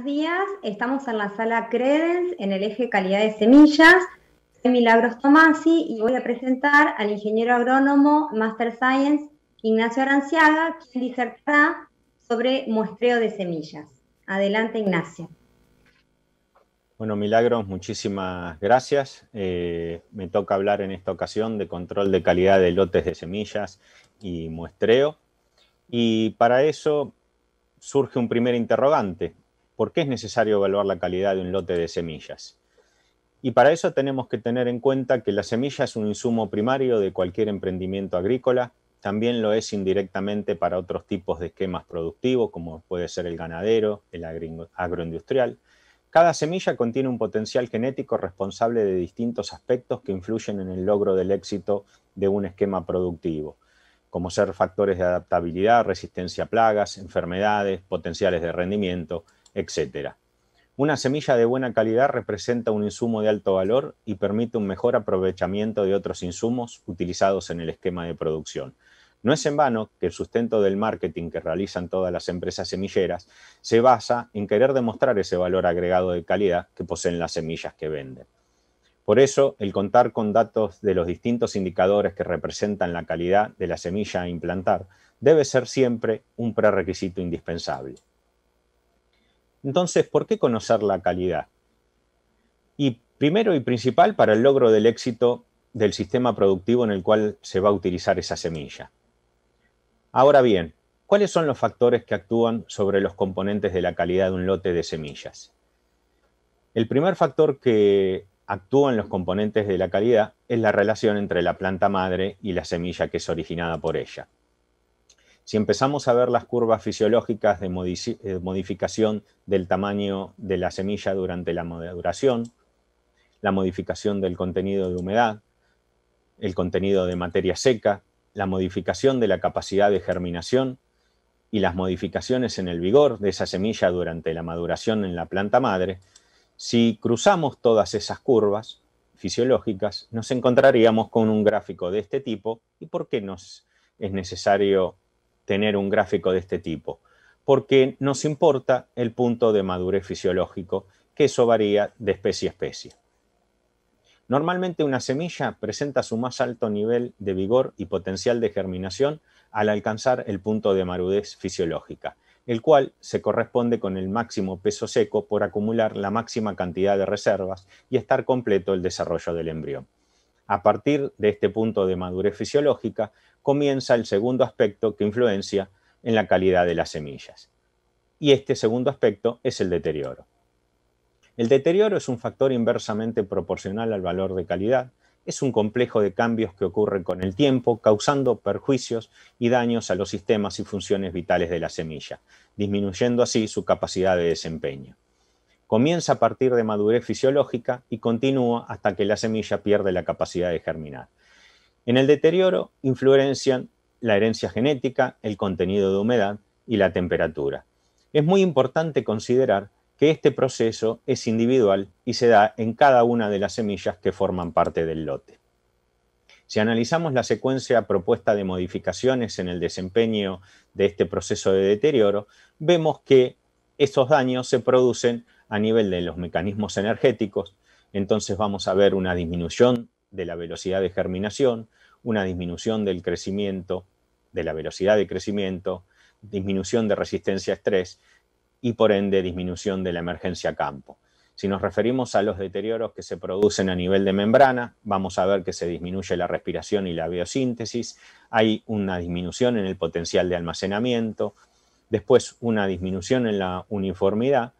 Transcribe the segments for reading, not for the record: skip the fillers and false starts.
Buenos días, estamos en la sala Credence, en el eje calidad de semillas. Soy Milagros Tomasi y voy a presentar al ingeniero agrónomo Master Science Ignacio Aranciaga, quien disertará sobre muestreo de semillas. Adelante, Ignacio. Bueno, Milagros, muchísimas gracias. Me toca hablar en esta ocasión de control de calidad de lotes de semillas y muestreo. Y para eso surge un primer interrogante. ¿Por qué es necesario evaluar la calidad de un lote de semillas? Y para eso tenemos que tener en cuenta que la semilla es un insumo primario de cualquier emprendimiento agrícola. También lo es indirectamente para otros tipos de esquemas productivos, como puede ser el ganadero, el agroindustrial. Cada semilla contiene un potencial genético responsable de distintos aspectos que influyen en el logro del éxito de un esquema productivo, como ser factores de adaptabilidad, resistencia a plagas, enfermedades, potenciales de rendimiento, etc. Una semilla de buena calidad representa un insumo de alto valor y permite un mejor aprovechamiento de otros insumos utilizados en el esquema de producción. No es en vano que el sustento del marketing que realizan todas las empresas semilleras se basa en querer demostrar ese valor agregado de calidad que poseen las semillas que venden. Por eso, el contar con datos de los distintos indicadores que representan la calidad de la semilla a implantar debe ser siempre un prerequisito indispensable. Entonces, ¿por qué conocer la calidad? Y primero y principal para el logro del éxito del sistema productivo en el cual se va a utilizar esa semilla. Ahora bien, ¿cuáles son los factores que actúan sobre los componentes de la calidad de un lote de semillas? El primer factor que actúa en los componentes de la calidad es la relación entre la planta madre y la semilla que es originada por ella. Si empezamos a ver las curvas fisiológicas de modificación del tamaño de la semilla durante la maduración, la modificación del contenido de humedad, el contenido de materia seca, la modificación de la capacidad de germinación y las modificaciones en el vigor de esa semilla durante la maduración en la planta madre, si cruzamos todas esas curvas fisiológicas, nos encontraríamos con un gráfico de este tipo. ¿Y por qué nos es necesario tener un gráfico de este tipo? Porque nos importa el punto de madurez fisiológico, que eso varía de especie a especie. Normalmente una semilla presenta su más alto nivel de vigor y potencial de germinación al alcanzar el punto de madurez fisiológica, el cual se corresponde con el máximo peso seco por acumular la máxima cantidad de reservas y estar completo el desarrollo del embrión. A partir de este punto de madurez fisiológica comienza el segundo aspecto que influencia en la calidad de las semillas. Y este segundo aspecto es el deterioro. El deterioro es un factor inversamente proporcional al valor de calidad. Es un complejo de cambios que ocurre con el tiempo, causando perjuicios y daños a los sistemas y funciones vitales de la semilla, disminuyendo así su capacidad de desempeño. Comienza a partir de madurez fisiológica y continúa hasta que la semilla pierde la capacidad de germinar. En el deterioro influencian la herencia genética, el contenido de humedad y la temperatura. Es muy importante considerar que este proceso es individual y se da en cada una de las semillas que forman parte del lote. Si analizamos la secuencia propuesta de modificaciones en el desempeño de este proceso de deterioro, vemos que esos daños se producen a nivel de los mecanismos energéticos. Entonces vamos a ver una disminución de la velocidad de germinación, una disminución del crecimiento, de la velocidad de crecimiento, disminución de resistencia a estrés y por ende disminución de la emergencia a campo. Si nos referimos a los deterioros que se producen a nivel de membrana, vamos a ver que se disminuye la respiración y la biosíntesis, hay una disminución en el potencial de almacenamiento, después una disminución en la uniformidad,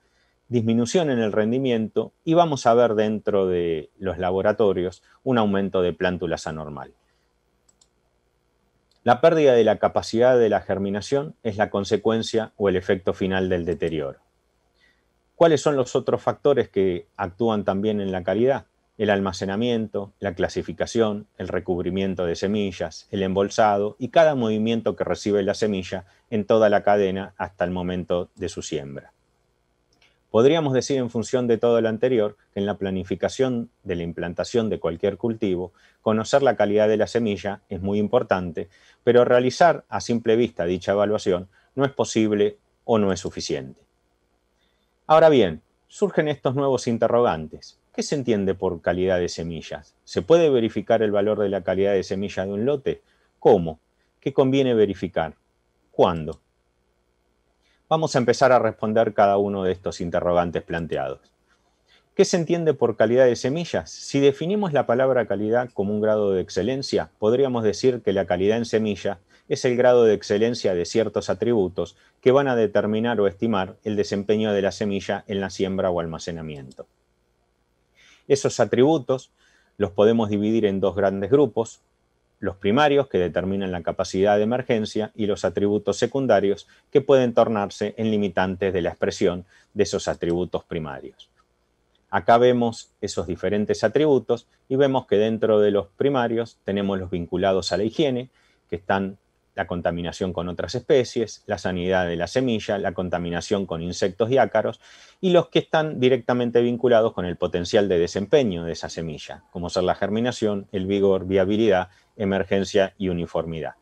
disminución en el rendimiento y vamos a ver dentro de los laboratorios un aumento de plántulas anormal. La pérdida de la capacidad de la germinación es la consecuencia o el efecto final del deterioro. ¿Cuáles son los otros factores que actúan también en la calidad? El almacenamiento, la clasificación, el recubrimiento de semillas, el embolsado y cada movimiento que recibe la semilla en toda la cadena hasta el momento de su siembra. Podríamos decir en función de todo lo anterior que en la planificación de la implantación de cualquier cultivo, conocer la calidad de la semilla es muy importante, pero realizar a simple vista dicha evaluación no es posible o no es suficiente. Ahora bien, surgen estos nuevos interrogantes. ¿Qué se entiende por calidad de semillas? ¿Se puede verificar el valor de la calidad de semilla de un lote? ¿Cómo? ¿Qué conviene verificar? ¿Cuándo? Vamos a empezar a responder cada uno de estos interrogantes planteados. ¿Qué se entiende por calidad de semillas? Si definimos la palabra calidad como un grado de excelencia, podríamos decir que la calidad en semilla es el grado de excelencia de ciertos atributos que van a determinar o estimar el desempeño de la semilla en la siembra o almacenamiento. Esos atributos los podemos dividir en dos grandes grupos: los primarios, que determinan la capacidad de emergencia, y los atributos secundarios, que pueden tornarse en limitantes de la expresión de esos atributos primarios. Acá vemos esos diferentes atributos y vemos que dentro de los primarios tenemos los vinculados a la higiene, que están la contaminación con otras especies, la sanidad de la semilla, la contaminación con insectos y ácaros, y los que están directamente vinculados con el potencial de desempeño de esa semilla, como ser la germinación, el vigor, viabilidad, emergencia y uniformidad.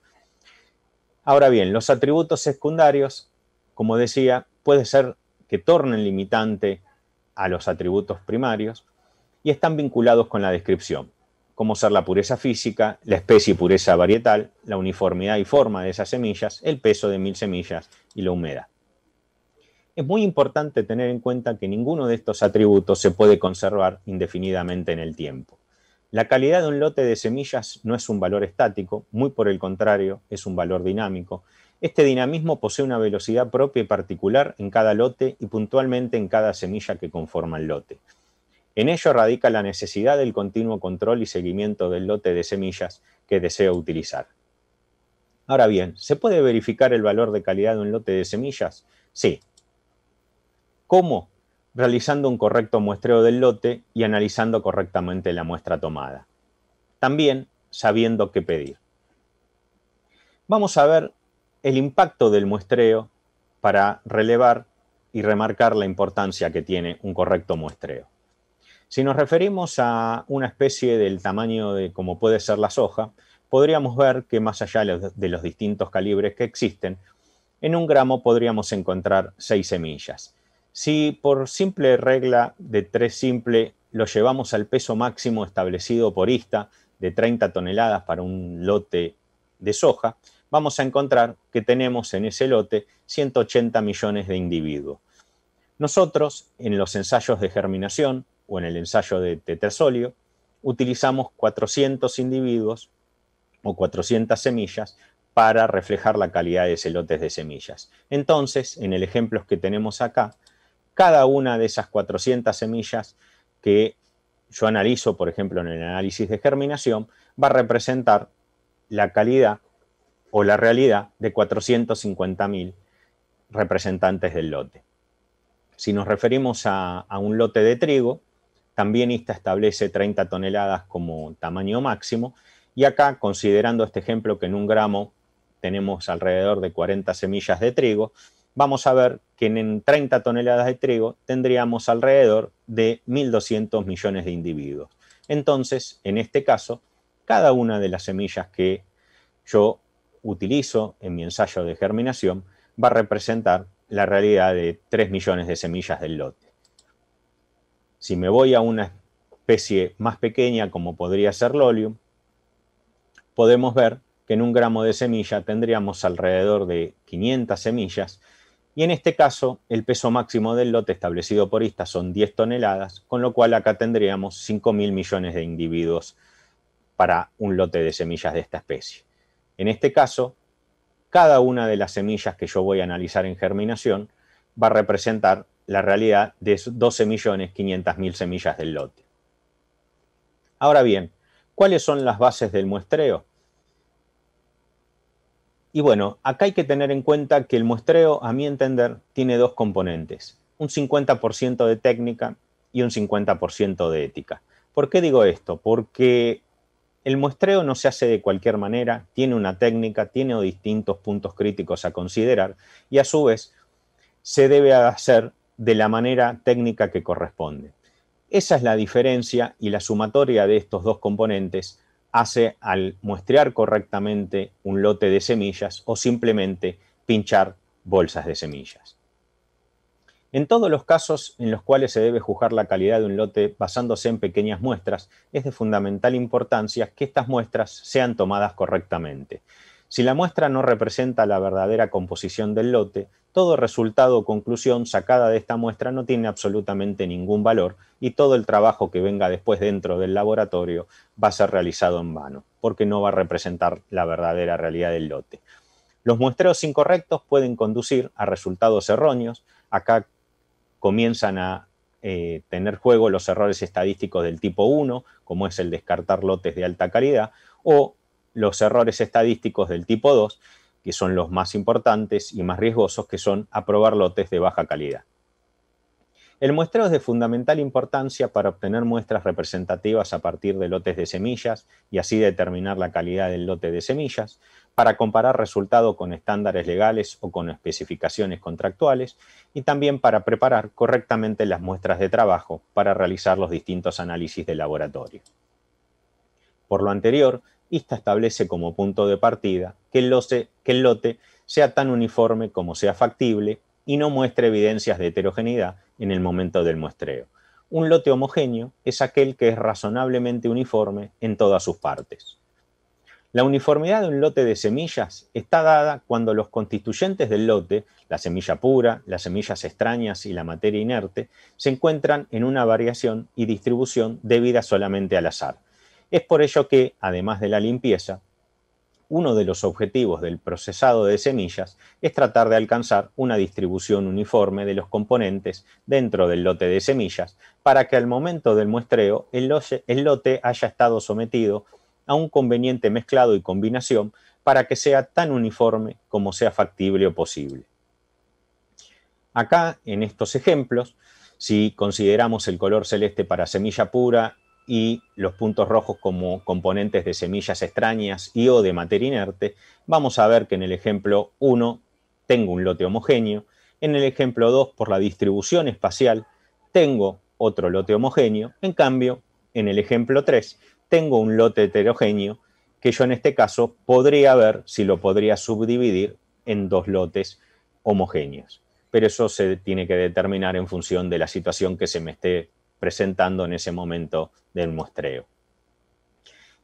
Ahora bien, los atributos secundarios, como decía, puede ser que tornen limitante a los atributos primarios y están vinculados con la descripción, como ser la pureza física, la especie y pureza varietal, la uniformidad y forma de esas semillas, el peso de 1000 semillas y la humedad. Es muy importante tener en cuenta que ninguno de estos atributos se puede conservar indefinidamente en el tiempo. La calidad de un lote de semillas no es un valor estático, muy por el contrario, es un valor dinámico. Este dinamismo posee una velocidad propia y particular en cada lote y puntualmente en cada semilla que conforma el lote. En ello radica la necesidad del continuo control y seguimiento del lote de semillas que deseo utilizar. Ahora bien, ¿se puede verificar el valor de calidad de un lote de semillas? Sí. ¿Cómo? Realizando un correcto muestreo del lote y analizando correctamente la muestra tomada. También sabiendo qué pedir. Vamos a ver el impacto del muestreo para relevar y remarcar la importancia que tiene un correcto muestreo. Si nos referimos a una especie del tamaño de como puede ser la soja, podríamos ver que más allá de los distintos calibres que existen, en un gramo podríamos encontrar 6 semillas. Si por simple regla de 3 simple lo llevamos al peso máximo establecido por ISTA de 30 toneladas para un lote de soja, vamos a encontrar que tenemos en ese lote 180 millones de individuos. Nosotros, en los ensayos de germinación o en el ensayo de tetrasolio, utilizamos 400 individuos o 400 semillas para reflejar la calidad de ese lote de semillas. Entonces, en el ejemplo que tenemos acá, cada una de esas 400 semillas que yo analizo, por ejemplo, en el análisis de germinación, va a representar la calidad o la realidad de 450.000 representantes del lote. Si nos referimos a un lote de trigo, también ISTA establece 30 toneladas como tamaño máximo, y acá, considerando este ejemplo que en un gramo tenemos alrededor de 40 semillas de trigo, vamos a ver que en 30 toneladas de trigo tendríamos alrededor de 1.200 millones de individuos. Entonces, en este caso, cada una de las semillas que yo utilizo en mi ensayo de germinación va a representar la realidad de 3 millones de semillas del lote. Si me voy a una especie más pequeña, como podría ser Lolium, podemos ver que en un gramo de semilla tendríamos alrededor de 500 semillas, y en este caso el peso máximo del lote establecido por ISTA son 10 toneladas, con lo cual acá tendríamos 5.000 millones de individuos para un lote de semillas de esta especie. En este caso, cada una de las semillas que yo voy a analizar en germinación va a representar la realidad de 12.500.000 semillas del lote. Ahora bien, ¿cuáles son las bases del muestreo? Y bueno, acá hay que tener en cuenta que el muestreo, a mi entender, tiene dos componentes: un 50% de técnica y un 50% de ética. ¿Por qué digo esto? Porque el muestreo no se hace de cualquier manera, tiene una técnica, tiene distintos puntos críticos a considerar, y a su vez se debe hacer de la manera técnica que corresponde. Esa es la diferencia, y la sumatoria de estos dos componentes hace al muestrear correctamente un lote de semillas o simplemente pinchar bolsas de semillas. En todos los casos en los cuales se debe juzgar la calidad de un lote basándose en pequeñas muestras, es de fundamental importancia que estas muestras sean tomadas correctamente. Si la muestra no representa la verdadera composición del lote, todo resultado o conclusión sacada de esta muestra no tiene absolutamente ningún valor y todo el trabajo que venga después dentro del laboratorio va a ser realizado en vano, porque no va a representar la verdadera realidad del lote. Los muestreos incorrectos pueden conducir a resultados erróneos. Acá comienzan a tener juego los errores estadísticos del tipo 1, como es el descartar lotes de alta calidad, o los errores estadísticos del tipo 2, que son los más importantes y más riesgosos, que son aprobar lotes de baja calidad. El muestreo es de fundamental importancia para obtener muestras representativas a partir de lotes de semillas y así determinar la calidad del lote de semillas, para comparar resultados con estándares legales o con especificaciones contractuales y también para preparar correctamente las muestras de trabajo para realizar los distintos análisis de laboratorio. Por lo anterior, ISTA establece como punto de partida que el lote sea tan uniforme como sea factible y no muestre evidencias de heterogeneidad en el momento del muestreo. Un lote homogéneo es aquel que es razonablemente uniforme en todas sus partes. La uniformidad de un lote de semillas está dada cuando los constituyentes del lote, la semilla pura, las semillas extrañas y la materia inerte, se encuentran en una variación y distribución debida solamente al azar. Es por ello que, además de la limpieza, uno de los objetivos del procesado de semillas es tratar de alcanzar una distribución uniforme de los componentes dentro del lote de semillas para que al momento del muestreo el lote haya estado sometido a un conveniente mezclado y combinación para que sea tan uniforme como sea factible o posible. Acá, en estos ejemplos, si consideramos el color celeste para semilla pura y los puntos rojos como componentes de semillas extrañas y o de materia inerte, vamos a ver que en el ejemplo 1 tengo un lote homogéneo, en el ejemplo 2 por la distribución espacial tengo otro lote homogéneo, en cambio en el ejemplo 3 tengo un lote heterogéneo que yo en este caso podría ver si lo podría subdividir en dos lotes homogéneos, pero eso se tiene que determinar en función de la situación que se me esté presentando en ese momento del muestreo.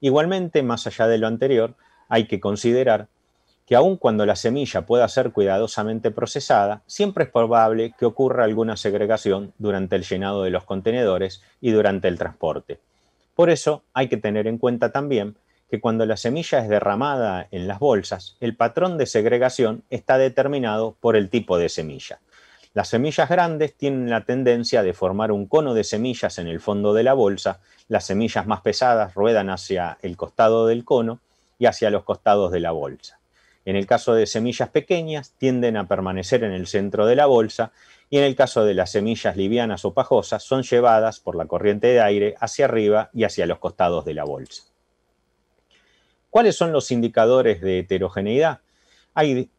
Igualmente, más allá de lo anterior, hay que considerar que aun cuando la semilla pueda ser cuidadosamente procesada, siempre es probable que ocurra alguna segregación durante el llenado de los contenedores y durante el transporte. Por eso hay que tener en cuenta también que cuando la semilla es derramada en las bolsas, el patrón de segregación está determinado por el tipo de semilla. Las semillas grandes tienen la tendencia de formar un cono de semillas en el fondo de la bolsa, las semillas más pesadas ruedan hacia el costado del cono y hacia los costados de la bolsa. En el caso de semillas pequeñas, tienden a permanecer en el centro de la bolsa y en el caso de las semillas livianas o pajosas, son llevadas por la corriente de aire hacia arriba y hacia los costados de la bolsa. ¿Cuáles son los indicadores de heterogeneidad? Hay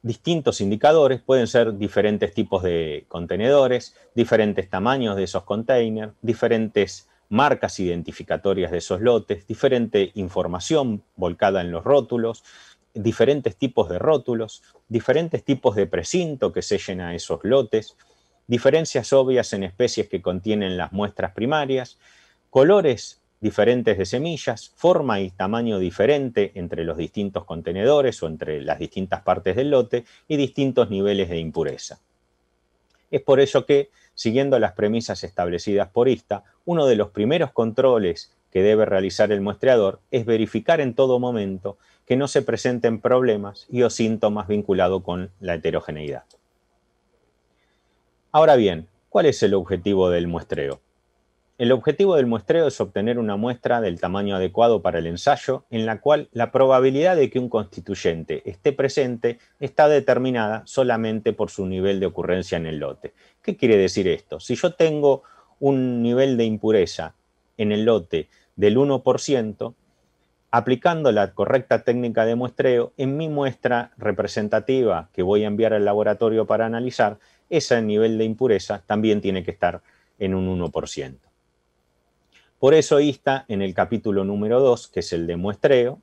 distintos indicadores, pueden ser diferentes tipos de contenedores, diferentes tamaños de esos containers, diferentes marcas identificatorias de esos lotes, diferente información volcada en los rótulos, diferentes tipos de rótulos, diferentes tipos de precinto que sellen a esos lotes, diferencias obvias en especies que contienen las muestras primarias, colores diferentes de semillas, forma y tamaño diferente entre los distintos contenedores o entre las distintas partes del lote y distintos niveles de impureza. Es por ello que, siguiendo las premisas establecidas por ISTA, uno de los primeros controles que debe realizar el muestreador es verificar en todo momento que no se presenten problemas y o síntomas vinculados con la heterogeneidad. Ahora bien, ¿cuál es el objetivo del muestreo? El objetivo del muestreo es obtener una muestra del tamaño adecuado para el ensayo, en la cual la probabilidad de que un constituyente esté presente está determinada solamente por su nivel de ocurrencia en el lote. ¿Qué quiere decir esto? Si yo tengo un nivel de impureza en el lote del 1%, aplicando la correcta técnica de muestreo, en mi muestra representativa que voy a enviar al laboratorio para analizar, ese nivel de impureza también tiene que estar en un 1%. Por eso ISTA, en el capítulo número 2, que es el de muestreo,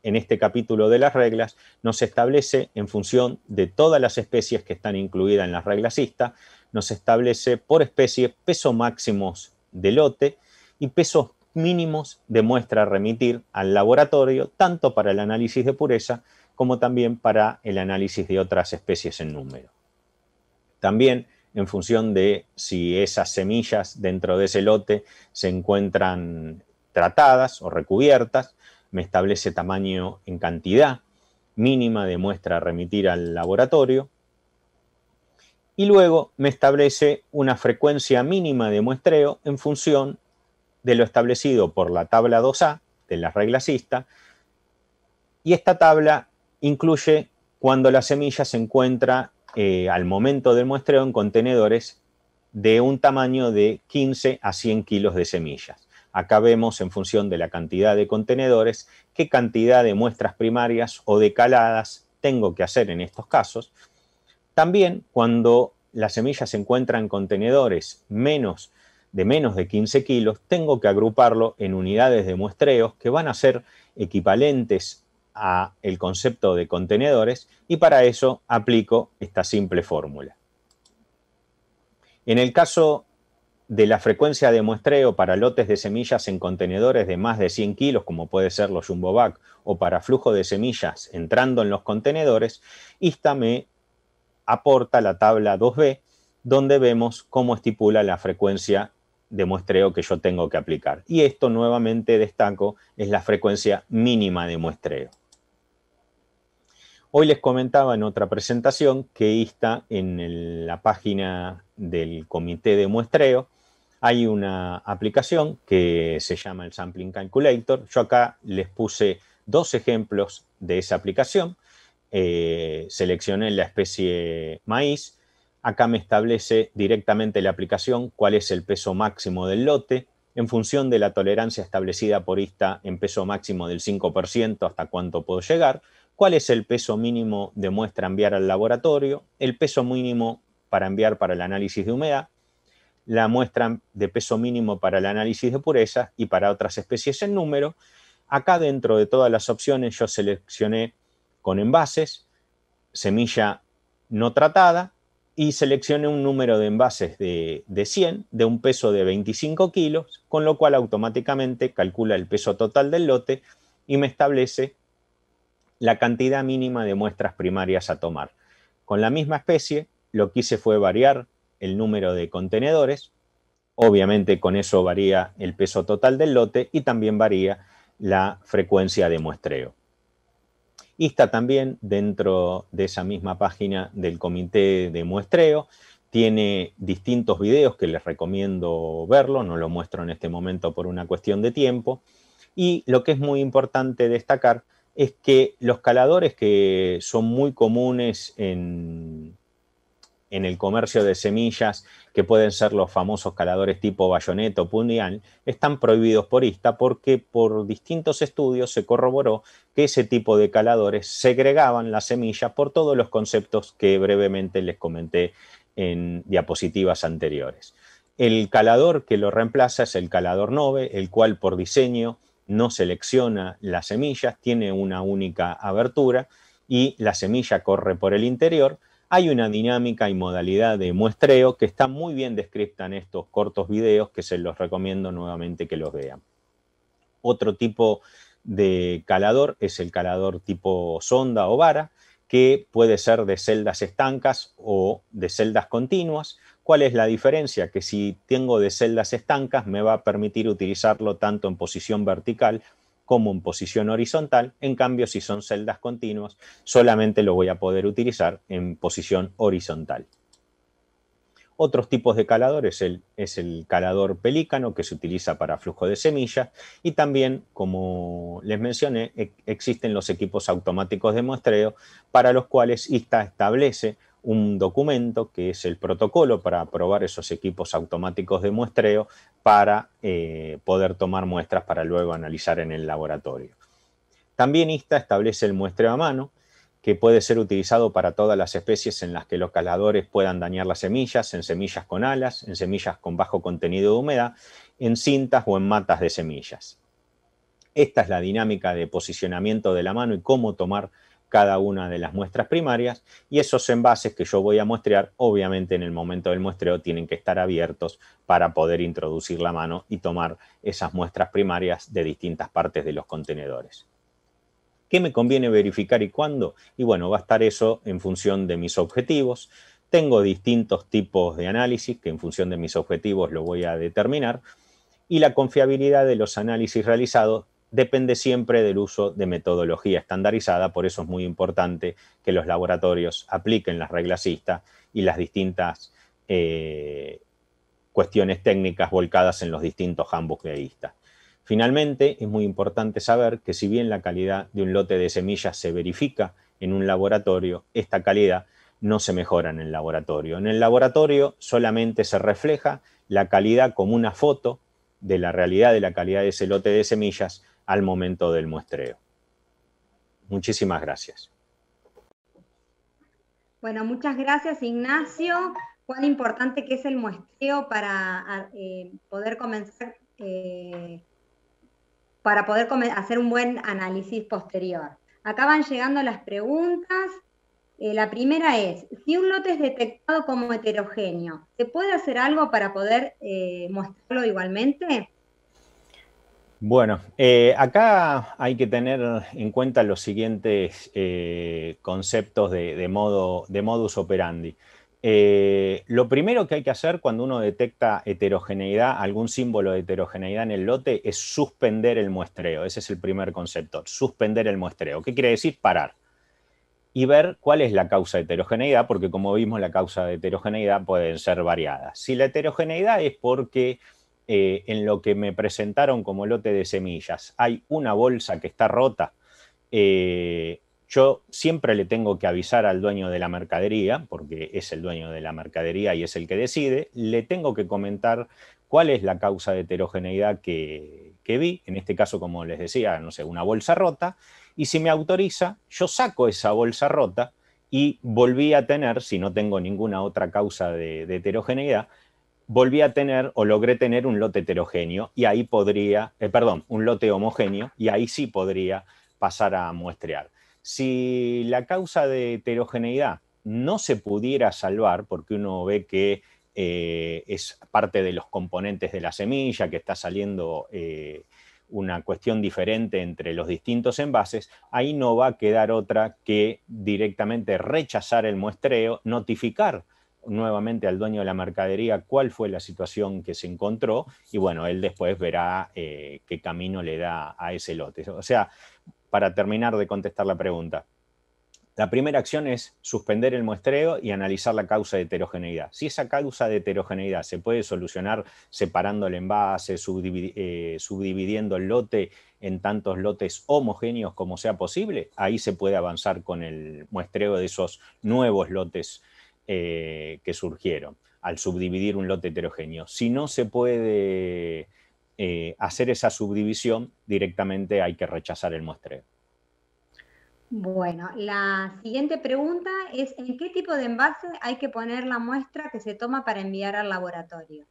en este capítulo de las reglas, nos establece, en función de todas las especies que están incluidas en las reglas ISTA, nos establece por especie pesos máximos de lote y pesos mínimos de muestra a remitir al laboratorio, tanto para el análisis de pureza como también para el análisis de otras especies en número. También, en función de si esas semillas dentro de ese lote se encuentran tratadas o recubiertas, me establece tamaño en cantidad mínima de muestra a remitir al laboratorio y luego me establece una frecuencia mínima de muestreo en función de lo establecido por la tabla 2A de la regla CISTA, y esta tabla incluye cuando la semilla se encuentra al momento del muestreo en contenedores de un tamaño de 15 a 100 kilos de semillas. Acá vemos, en función de la cantidad de contenedores, qué cantidad de muestras primarias o de caladas tengo que hacer en estos casos. También, cuando la semilla se encuentra en contenedores de menos de 15 kilos, tengo que agruparlo en unidades de muestreos que van a ser equivalentes a el concepto de contenedores, y para eso aplico esta simple fórmula. En el caso de la frecuencia de muestreo para lotes de semillas en contenedores de más de 100 kilos, como puede ser los jumbo bag, o para flujo de semillas entrando en los contenedores, ISTA me aporta la tabla 2B, donde vemos cómo estipula la frecuencia de muestreo que yo tengo que aplicar. Y esto, nuevamente destaco, es la frecuencia mínima de muestreo. Hoy les comentaba en otra presentación que ISTA, en la página del comité de muestreo, hay una aplicación que se llama el Sampling Calculator. Yo acá les puse dos ejemplos de esa aplicación. Seleccioné la especie maíz. Acá me establece directamente la aplicación cuál es el peso máximo del lote, en función de la tolerancia establecida por ISTA en peso máximo del 5%, hasta cuánto puedo llegar, cuál es el peso mínimo de muestra a enviar al laboratorio, el peso mínimo para enviar para el análisis de humedad, la muestra de peso mínimo para el análisis de pureza y para otras especies en número. Acá, dentro de todas las opciones, yo seleccioné con envases, semilla no tratada, y seleccioné un número de envases de 100, de un peso de 25 kilos, con lo cual automáticamente calcula el peso total del lote y me establece la cantidad mínima de muestras primarias a tomar. Con la misma especie, lo que hice fue variar el número de contenedores. Obviamente con eso varía el peso total del lote y también varía la frecuencia de muestreo. ISTA también, dentro de esa misma página del comité de muestreo, tiene distintos videos que les recomiendo verlo, no lo muestro en este momento por una cuestión de tiempo. Y lo que es muy importante destacar es que los caladores que son muy comunes en el comercio de semillas, que pueden ser los famosos caladores tipo bayoneta o pundial, están prohibidos por ISTA porque por distintos estudios se corroboró que ese tipo de caladores segregaban la semilla por todos los conceptos que brevemente les comenté en diapositivas anteriores. El calador que lo reemplaza es el calador Nove, el cual por diseño no selecciona las semillas, tiene una única abertura y la semilla corre por el interior. Hay una dinámica y modalidad de muestreo que está muy bien descrita en estos cortos videos, que se los recomiendo nuevamente que los vean. Otro tipo de calador es el calador tipo sonda o vara, que puede ser de celdas estancas o de celdas continuas. ¿Cuál es la diferencia? Que si tengo de celdas estancas me va a permitir utilizarlo tanto en posición vertical como en posición horizontal. En cambio, si son celdas continuas, solamente lo voy a poder utilizar en posición horizontal. Otros tipos de caladores es el calador pelícano, que se utiliza para flujo de semillas, y también, como les mencioné, existen los equipos automáticos de muestreo, para los cuales ISTA establece un documento que es el protocolo para aprobar esos equipos automáticos de muestreo para poder tomar muestras para luego analizar en el laboratorio. También ISTA establece el muestreo a mano, que puede ser utilizado para todas las especies en las que los caladores puedan dañar las semillas, en semillas con alas, en semillas con bajo contenido de humedad, en cintas o en matas de semillas. Esta es la dinámica de posicionamiento de la mano y cómo tomar cada una de las muestras primarias, y esos envases que yo voy a muestrear, obviamente en el momento del muestreo tienen que estar abiertos para poder introducir la mano y tomar esas muestras primarias de distintas partes de los contenedores. ¿Qué me conviene verificar y cuándo? Y bueno, va a estar eso en función de mis objetivos. Tengo distintos tipos de análisis que en función de mis objetivos lo voy a determinar, y la confiabilidad de los análisis realizados depende siempre del uso de metodología estandarizada. Por eso es muy importante que los laboratorios apliquen las reglas ISTA y las distintas cuestiones técnicas volcadas en los distintos handbooks de ISTA. Finalmente, es muy importante saber que si bien la calidad de un lote de semillas se verifica en un laboratorio, esta calidad no se mejora en el laboratorio. En el laboratorio solamente se refleja la calidad como una foto de la realidad de la calidad de ese lote de semillas al momento del muestreo. Muchísimas gracias. Bueno, muchas gracias, Ignacio. Cuán importante que es el muestreo para poder comenzar, hacer un buen análisis posterior. Acá van llegando las preguntas. La primera es, si un lote es detectado como heterogéneo, ¿se puede hacer algo para poder mostrarlo igualmente? Bueno, acá hay que tener en cuenta los siguientes conceptos de modus operandi. Lo primero que hay que hacer cuando uno detecta heterogeneidad, algún símbolo de heterogeneidad en el lote, es suspender el muestreo. Ese es el primer concepto, suspender el muestreo. ¿Qué quiere decir? Parar. Y ver cuál es la causa de heterogeneidad, porque como vimos, la causa de heterogeneidad pueden ser variadas. Si la heterogeneidad es porque en lo que me presentaron como lote de semillas hay una bolsa que está rota, yo siempre le tengo que avisar al dueño de la mercadería, porque es el dueño de la mercadería y es el que decide, le tengo que comentar cuál es la causa de heterogeneidad que vi, en este caso, como les decía, no sé, una bolsa rota, y si me autoriza, yo saco esa bolsa rota y volví a tener, si no tengo ninguna otra causa de heterogeneidad, volví a tener o logré tener un lote heterogéneo y ahí podría, un lote homogéneo, y ahí sí podría pasar a muestrear. Si la causa de heterogeneidad no se pudiera salvar, porque uno ve que es parte de los componentes de la semilla, que está saliendo una cuestión diferente entre los distintos envases, ahí no va a quedar otra que directamente rechazar el muestreo, notificar nuevamente al dueño de la mercadería cuál fue la situación que se encontró, y bueno, él después verá qué camino le da a ese lote. O sea, para terminar de contestar la pregunta, la primera acción es suspender el muestreo y analizar la causa de heterogeneidad. Si esa causa de heterogeneidad se puede solucionar separando el envase, subdividiendo el lote en tantos lotes homogéneos como sea posible, ahí se puede avanzar con el muestreo de esos nuevos lotes que surgieron al subdividir un lote heterogéneo. Si no se puede hacer esa subdivisión, directamente hay que rechazar el muestreo. Bueno, la siguiente pregunta es, ¿en qué tipo de envase hay que poner la muestra que se toma para enviar al laboratorio?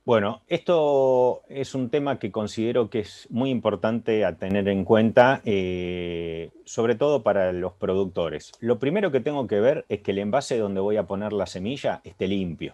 Bueno, esto es un tema que considero que es muy importante a tener en cuenta, sobre todo para los productores. Lo primero que tengo que ver es que el envase donde voy a poner la semilla esté limpio,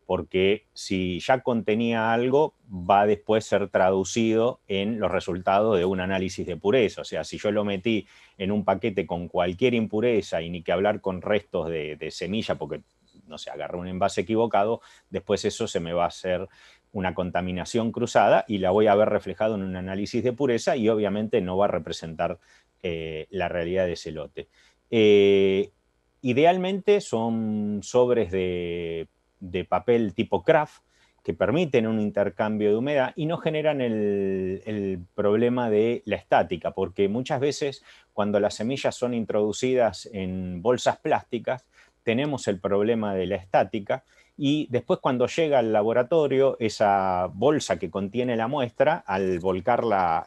porque si ya contenía algo, va a después ser traducido en los resultados de un análisis de pureza. O sea, si yo lo metí en un paquete con cualquier impureza y ni que hablar con restos de semilla, porque, no sé, agarré un envase equivocado, después eso se me va a hacer una contaminación cruzada y la voy a ver reflejado en un análisis de pureza y obviamente no va a representar la realidad de ese lote. Idealmente son sobres de papel tipo craft que permiten un intercambio de humedad y no generan el problema de la estática, porque muchas veces cuando las semillas son introducidas en bolsas plásticas tenemos el problema de la estática, y después cuando llega al laboratorio, esa bolsa que contiene la muestra, al volcarla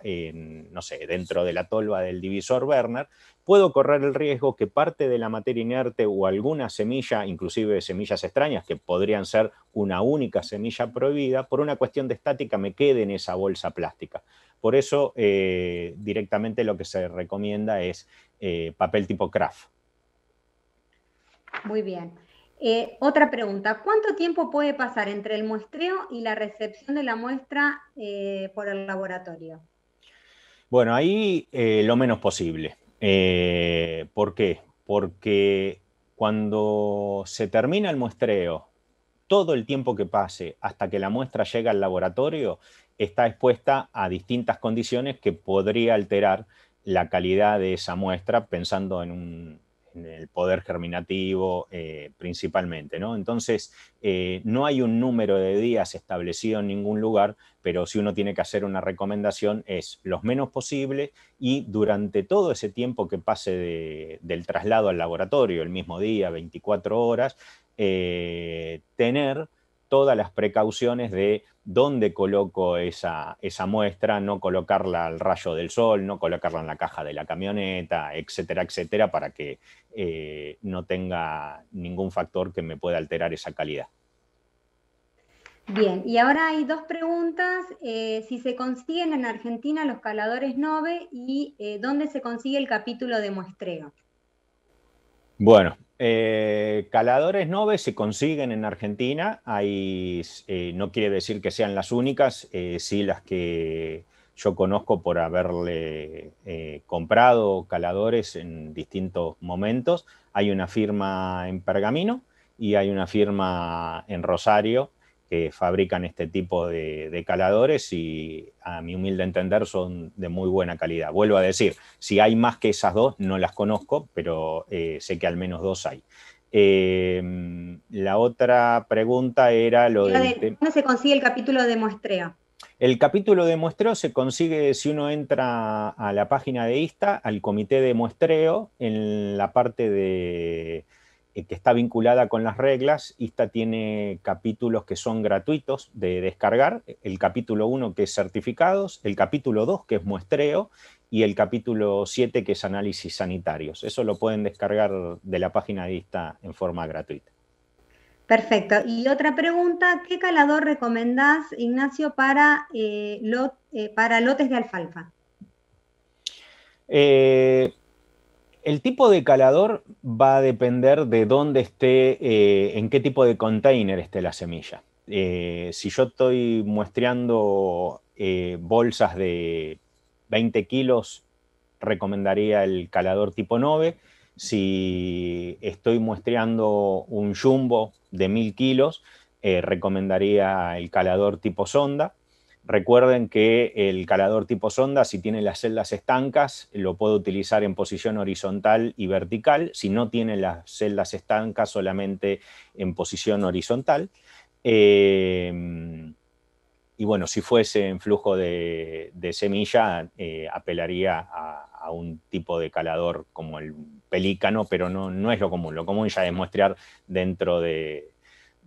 no sé, dentro de la tolva del divisor Werner, puedo correr el riesgo que parte de la materia inerte o alguna semilla, inclusive semillas extrañas, que podrían ser una única semilla prohibida, por una cuestión de estática me quede en esa bolsa plástica. Por eso, directamente lo que se recomienda es papel tipo craft. Muy bien. Otra pregunta, ¿cuánto tiempo puede pasar entre el muestreo y la recepción de la muestra por el laboratorio? Bueno, ahí lo menos posible. ¿Por qué? Porque cuando se termina el muestreo, todo el tiempo que pase hasta que la muestra llega al laboratorio está expuesta a distintas condiciones que podría alterar la calidad de esa muestra, pensando en el poder germinativo principalmente, ¿no? Entonces, no hay un número de días establecido en ningún lugar, pero si uno tiene que hacer una recomendación es los menos posible y durante todo ese tiempo que pase del traslado al laboratorio, el mismo día, 24 horas, tener todas las precauciones de dónde coloco esa muestra, no colocarla al rayo del sol, no colocarla en la caja de la camioneta, etcétera, etcétera, para que no tenga ningún factor que me pueda alterar esa calidad. Bien, y ahora hay dos preguntas. Si se consiguen en Argentina los caladores Nove y dónde se consigue el capítulo de muestreo. Bueno, caladores Nove se consiguen en Argentina. No quiere decir que sean las únicas, sí las que yo conozco por haberle comprado caladores en distintos momentos. Hay una firma en Pergamino y hay una firma en Rosario que fabrican este tipo de caladores y a mi humilde entender son de muy buena calidad. Vuelvo a decir, si hay más que esas dos, no las conozco, pero sé que al menos dos hay. La otra pregunta era lo del... ¿Dónde se consigue el capítulo de muestreo? El capítulo de muestreo se consigue si uno entra a la página de ISTA, al comité de muestreo, en la parte que está vinculada con las reglas. ISTA tiene capítulos que son gratuitos de descargar, el capítulo 1 que es certificados, el capítulo 2 que es muestreo y el capítulo 7 que es análisis sanitarios. Eso lo pueden descargar de la página de ISTA en forma gratuita. Perfecto. Y otra pregunta, ¿qué calador recomendás, Ignacio, para lotes de alfalfa? El tipo de calador va a depender de dónde esté, en qué tipo de container esté la semilla. Si yo estoy muestreando bolsas de 20 kilos, recomendaría el calador tipo 9. Si estoy muestreando un jumbo de 1000 kilos, recomendaría el calador tipo sonda. Recuerden que el calador tipo sonda, si tiene las celdas estancas, lo puedo utilizar en posición horizontal y vertical. Si no tiene las celdas estancas, solamente en posición horizontal. Y bueno, si fuese en flujo de semilla, apelaría a un tipo de calador como el pelícano, pero no es lo común. Lo común ya es muestrear dentro de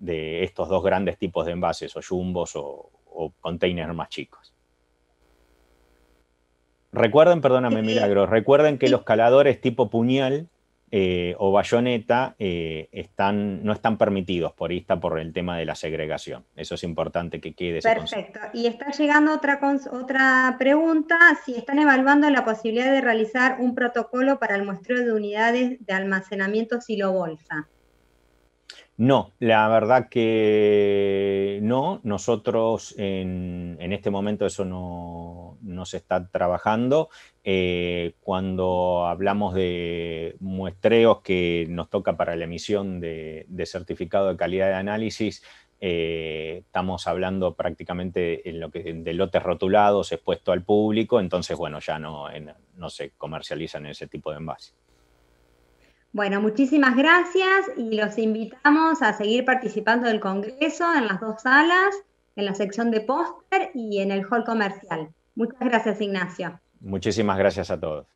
estos dos grandes tipos de envases, o jumbos o containers más chicos. Recuerden, perdóname Milagros, recuerden que los caladores tipo puñal o bayoneta no están permitidos por ISTA por el tema de la segregación. Eso es importante que quede. Perfecto. Y está llegando otra pregunta, si están evaluando la posibilidad de realizar un protocolo para el muestreo de unidades de almacenamiento silobolsa. No, la verdad que no. Nosotros en este momento eso no se está trabajando. Cuando hablamos de muestreos que nos toca para la emisión de certificado de calidad de análisis, estamos hablando prácticamente de lotes rotulados expuestos al público, entonces bueno, ya no se comercializan ese tipo de envases. Bueno, muchísimas gracias y los invitamos a seguir participando del Congreso en las dos salas, en la sección de póster y en el hall comercial. Muchas gracias, Ignacio. Muchísimas gracias a todos.